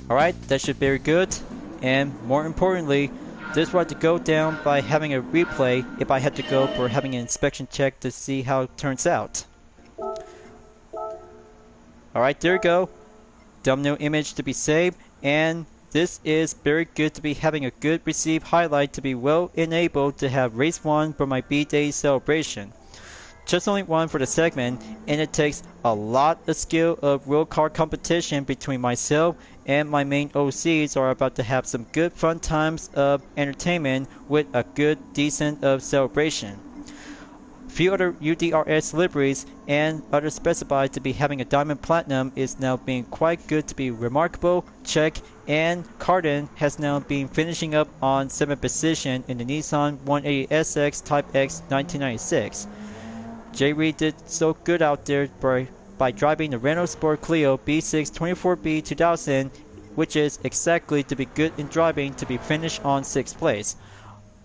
Alright, that should be very good, and more importantly, this was to go down by having a replay if I had to go for having an inspection check to see how it turns out. Alright, there you go. thumbnail image to be saved, and this is very good to be having a good received highlight to be well enabled to have race 1 for my B-Day celebration. Just only one for the segment, and it takes a lot of skill of real car competition between myself and my main OCs are about to have some good fun times of entertainment with a good decent of celebration. Few other U.D.R.S liveries and others specified to be having a diamond platinum is now being quite good to be remarkable, check, and Cardin has now been finishing up on 7th position in the Nissan 180SX Type X 1996. J. Reed did so good out there by driving the Renault Sport Clio B6 24B 2000, which is exactly to be good in driving to be finished on 6th place.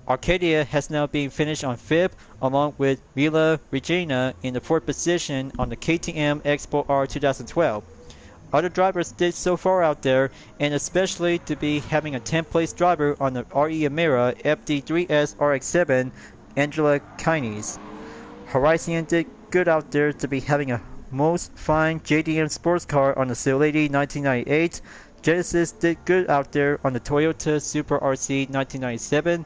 Arcadia has now been finished on 5th, along with Mila Regina in the 4th position on the KTM Expo R 2012. Other drivers did so far out there, and especially to be having a 10th place driver on the RE Amira FD3S RX7, Angela Kines. Horizon did good out there to be having a most fine JDM sports car on the Celery 1998. Genesis did good out there on the Toyota Super RC 1997.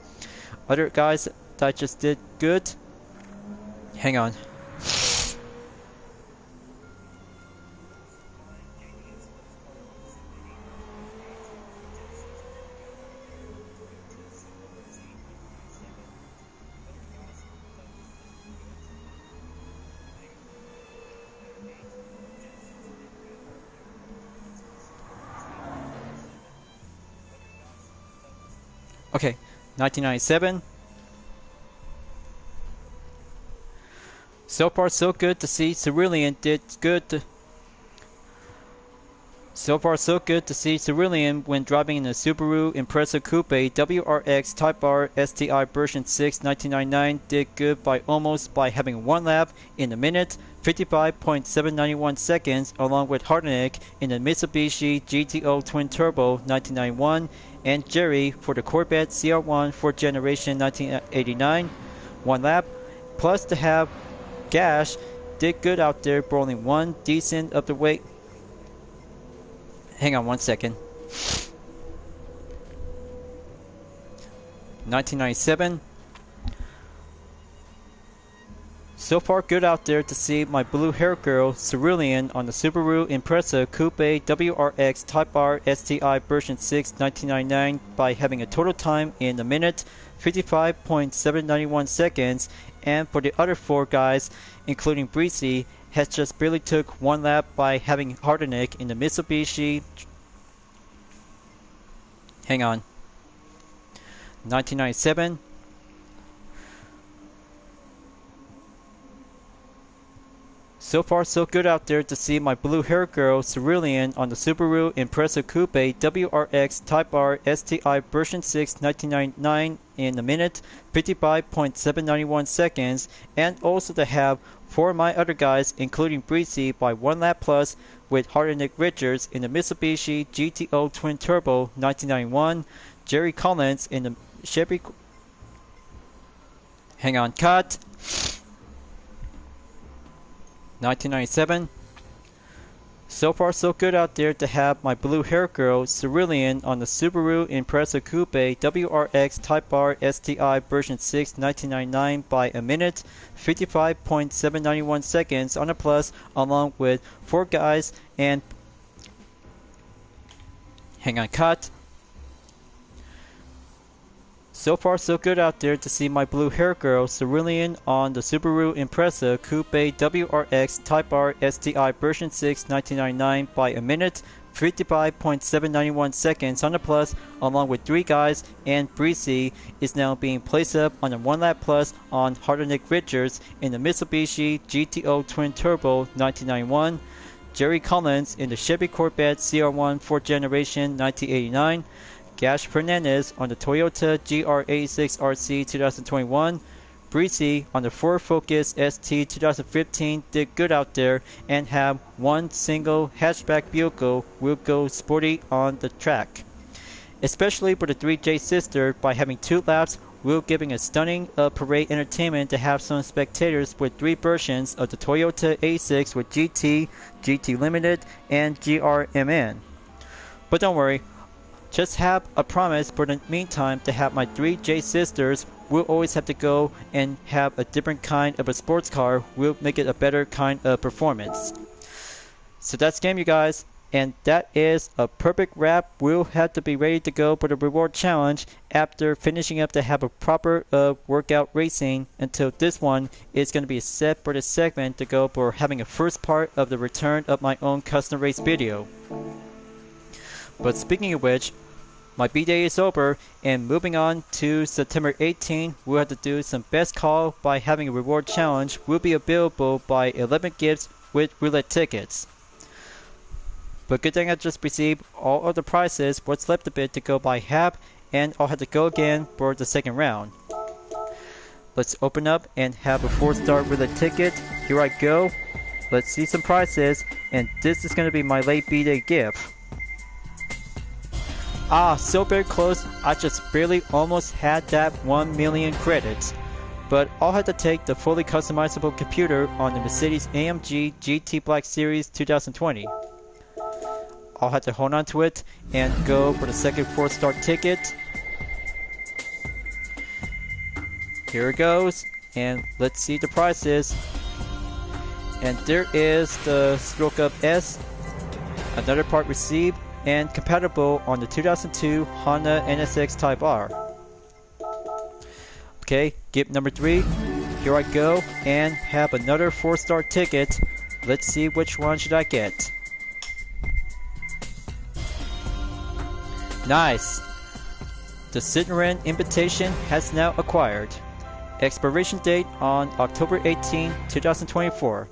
Other guys that just did good. Hang on. Okay, 1997. So far so good to see Cerulean did good. So far so good to see Cerulean when driving in the Subaru Impreza Coupe W.R.X Type R STI version 6 1999 did good by having 1 lap in a minute, 55.791 seconds, along with Hardenek in the Mitsubishi GTO Twin Turbo 1991 and Jerry for the Corvette CR1 4th generation 1989, 1 lap, plus to have Gash did good out there for only 1 decent of the weight. Hang on 1 second. 1997. So far good out there to see my blue hair girl Cerulean on the Subaru Impreza Coupe W.R.X Type R STI version 6 1999 by having a total time in a minute, 55.791 seconds, and for the other 4 guys, including Breezy, has just barely took 1 lap by having Hardenek in the Mitsubishi. Hang on. 1997. So far so good out there to see my blue hair girl Cerulean on the Subaru Impreza Coupe W.R.X Type R STI version 6 1999 in a minute, 55.791 seconds, and also to have 4 of my other guys, including Breezy, by 1 lap plus with Hardenek Richards in the Mitsubishi GTO Twin Turbo 1991, Jerry Collins in the Chevy. Hang on, cut. 1997. So far so good out there to have my blue hair girl Cerulean on the Subaru Impreza Coupe W.R.X Type R STI version 6 1999 by a minute, 55.791 seconds on a plus, along with 4 guys and hang on, cut. So far so good out there to see my blue hair girl Cerulean on the Subaru Impreza Coupe W.R.X Type R STI version 6 1999 by a minute, 55.791 seconds on the plus, along with 3 guys, and Breezy is now being placed up on a 1 lap plus on Hardenek Richards in the Mitsubishi GTO Twin Turbo 1991, Jerry Collins in the Chevy Corvette CR1 4th generation 1989, Gash Fernandez on the Toyota GR86 RC 2021, Breezy on the Ford Focus ST 2015 did good out there and have 1 single hatchback vehicle will go sporty on the track. Especially for the 3J sister by having 2 laps, we're giving a stunning parade entertainment to have some spectators with 3 versions of the Toyota A6 with GT, GT Limited, and GRMN. But don't worry, just have a promise for the meantime to have my 3 J sisters. We'll always have to go and have a different kind of a sports car. We'll make it a better kind of performance. So that's game, you guys. And that is a perfect wrap. We'll have to be ready to go for the reward challenge after finishing up to have a proper workout racing until this one is going to be set for the segment to go for having a first part of the return of my own custom race video. But speaking of which, my B-Day is over, and moving on to September 18, we'll have to do some best call by having a reward challenge will be available by 11 gifts with roulette tickets. But good thing I just received all of the prizes, what's left of it to go by half, and I'll have to go again for the second round. Let's open up and have a 4-star roulette ticket. Here I go. Let's see some prizes, and this is going to be my late B-Day gift. Ah, so very close. I just barely almost had that 1 million credits. But I'll have to take the fully customizable computer on the Mercedes-AMG GT Black Series 2020. I'll have to hold on to it and go for the second 4-star ticket. Here it goes, and let's see the prices. And there is the Stroke Up S, another part received, and compatible on the 2002 Honda NSX Type R. Okay, gift number 3. Here I go and have another 4-star ticket. Let's see which one should I get. Nice! The Citroen invitation has now acquired. Expiration date on October 18, 2024.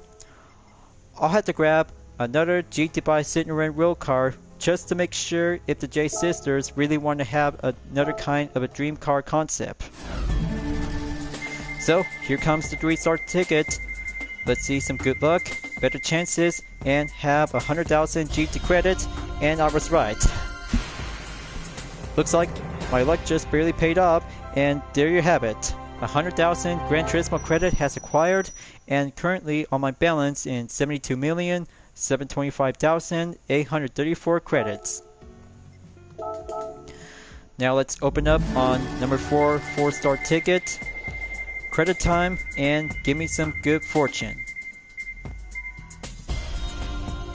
I'll have to grab another GT by Citroen rail car just to make sure if the J sisters really want to have another kind of a dream car concept. So here comes the 3-star ticket. Let's see some good luck, better chances, and have 100,000 GT credits, and I was right. Looks like my luck just barely paid off, and there you have it. 100,000 Gran Turismo credit has acquired, and currently on my balance in 72,725,834 credits. Now let's open up on number 4 4-star ticket. Credit time, and give me some good fortune.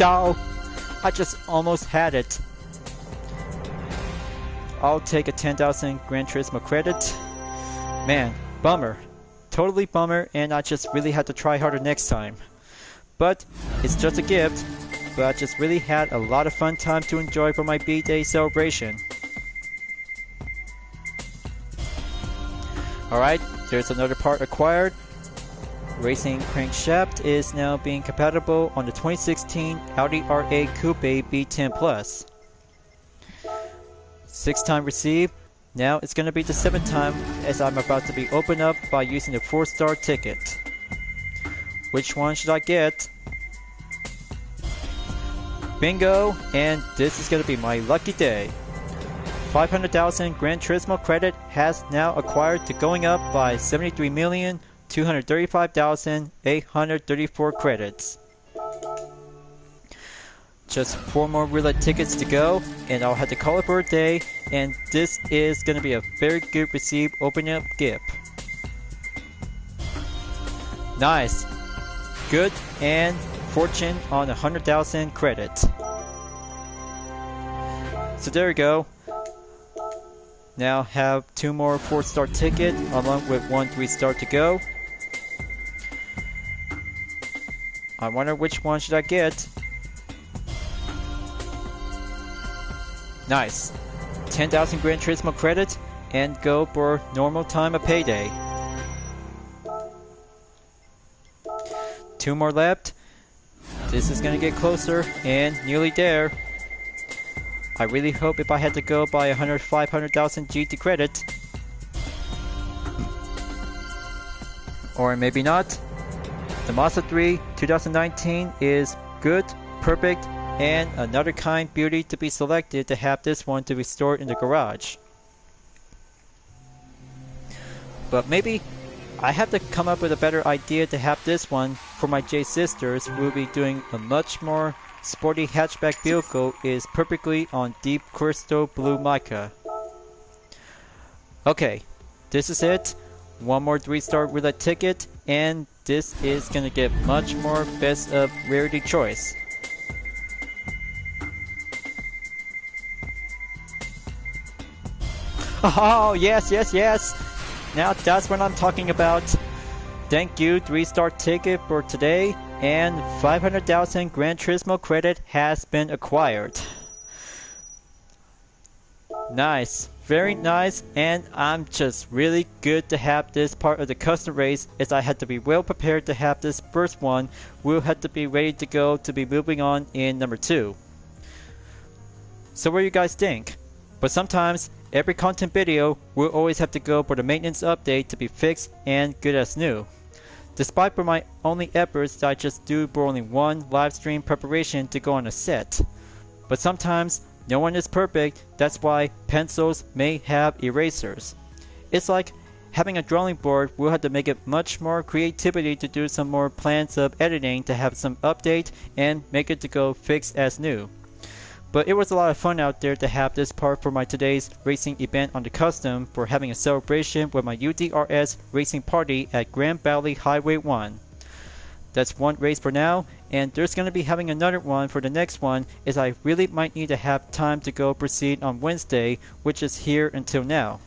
Oh, I just almost had it. I'll take a 10,000 Gran Turismo credit. Man, bummer. Totally bummer, and I just really had to try harder next time. But it's just a gift, but I just really had a lot of fun time to enjoy for my B-Day celebration. Alright, there's another part acquired. Racing crankshaft is now being compatible on the 2016 Audi R8 Coupe B10 Plus. 6th time received. Now it's going to be the 7th time, as I'm about to be opened up by using the 4-star ticket. Which one should I get? Bingo! And this is going to be my lucky day. 500,000 Gran Turismo credit has now acquired to going up by 73,235,834 credits. Just 4 more roulette tickets to go, and I'll have to call it for a day, and this is going to be a very good received opening up gift. Nice! Good, and fortune on 100,000 credits. So there you go. Now have 2 more 4-star ticket along with 1 3-star to go. I wonder which one should I get. Nice. 10,000 Gran Turismo credit and go for normal time of payday. 2 more left. This is gonna get closer and nearly there. I really hope if I had to go by 500,000 GT credit. Or maybe not. The Mazda 3 2019 is good, perfect, and another kind beauty to be selected to have this one to be stored in the garage. But maybe I have to come up with a better idea to have this one for my J sisters who will be doing a much more sporty hatchback vehicle is perfectly on deep crystal blue mica. Okay, this is it. One more 3-star roulette ticket, and this is gonna get much more best of rarity choice. Oh, yes, yes, yes! Now that's what I'm talking about. Thank you, 3-star ticket for today, and 500,000 Gran Turismo credit has been acquired. Nice, very nice, and I'm just really good to have this part of the custom race as I had to be well prepared to have this first one. We'll have to be ready to go to be moving on in number 2. So what do you guys think? But sometimes, every content video will always have to go for the maintenance update to be fixed and good as new. Despite for my only efforts that I just do for only one live stream preparation to go on a set. But sometimes, no one is perfect, that's why pencils may have erasers. It's like having a drawing board, we'll have to make it much more creativity to do some more plans of editing to have some update and make it to go fixed as new. But it was a lot of fun out there to have this part for my today's racing event on the custom for having a celebration with my U.D.R.S. racing party at Grand Valley Highway 1. That's one race for now, and there's going to be having another one for the next one as I really might need to have time to go proceed on Wednesday, which is here until now.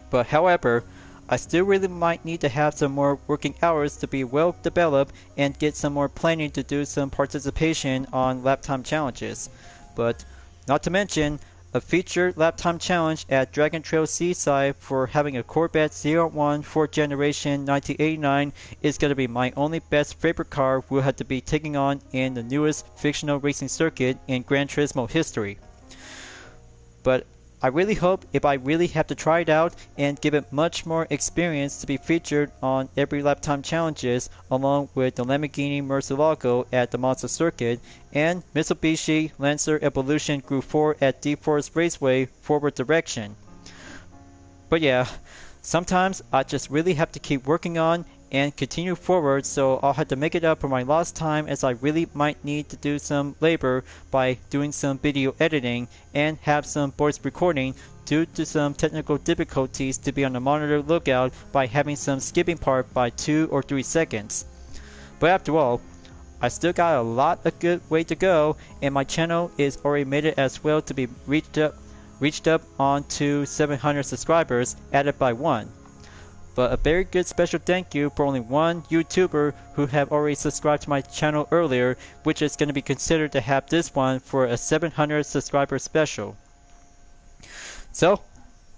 But however, I still really might need to have some more working hours to be well developed and get some more planning to do some participation on lap time challenges. But not to mention, a featured lap time challenge at Dragon Trail Seaside for having a Corvette 01 4th generation 1989 is going to be my only best favorite car we'll have to be taking on in the newest fictional racing circuit in Gran Turismo history. But I really hope if I really have to try it out and give it much more experience to be featured on every lap time challenges along with the Lamborghini Murcielago at the Monza Circuit and Mitsubishi Lancer Evolution Group 4 at Deep Forest Raceway forward direction. But yeah, sometimes I just really have to keep working on and continue forward, so I'll have to make it up for my lost time as I really might need to do some labor by doing some video editing and have some voice recording due to some technical difficulties to be on the monitor lookout by having some skipping part by 2 or 3 seconds. But after all, I still got a lot of good way to go, and my channel is already made it as well to be reached up onto 700 subscribers added by one. But a very good special thank you for only one YouTuber who have already subscribed to my channel earlier, which is going to be considered to have this one for a 700 subscriber special. So,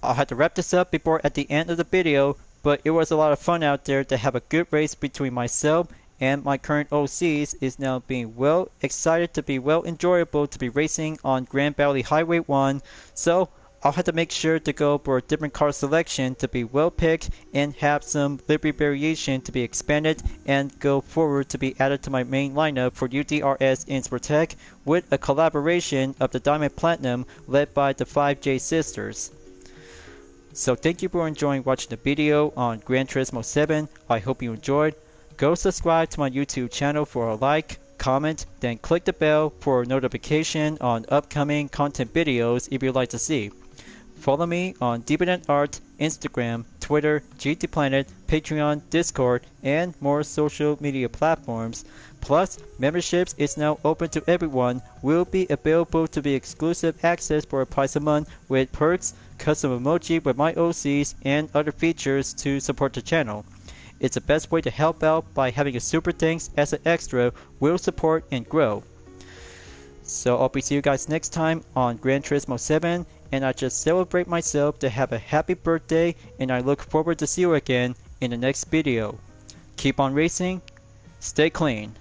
I'll have to wrap this up before at the end of the video, but it was a lot of fun out there to have a good race between myself and my current OCs is now being well excited to be well enjoyable to be racing on Grand Valley Highway 1, so I'll have to make sure to go for a different car selection to be well picked and have some livery variation to be expanded and go forward to be added to my main lineup for U.D.R.S. in Sportec with a collaboration of the Diamond Platinum led by the 5J sisters. So thank you for enjoying watching the video on Gran Turismo 7. I hope you enjoyed. Go subscribe to my YouTube channel for a like, comment, then click the bell for a notification on upcoming content videos if you'd like to see. Follow me on DeviantArt, Instagram, Twitter, GT Planet, Patreon, Discord, and more social media platforms. Plus, memberships is now open to everyone, will be available to be exclusive access for a price a month with perks, custom emoji with my OCs, and other features to support the channel. It's the best way to help out by having a super thanks as an extra will support and grow. So I'll be see you guys next time on Gran Turismo 7, and I just celebrate myself to have a happy birthday, and I look forward to see you again in the next video. Keep on racing, stay clean.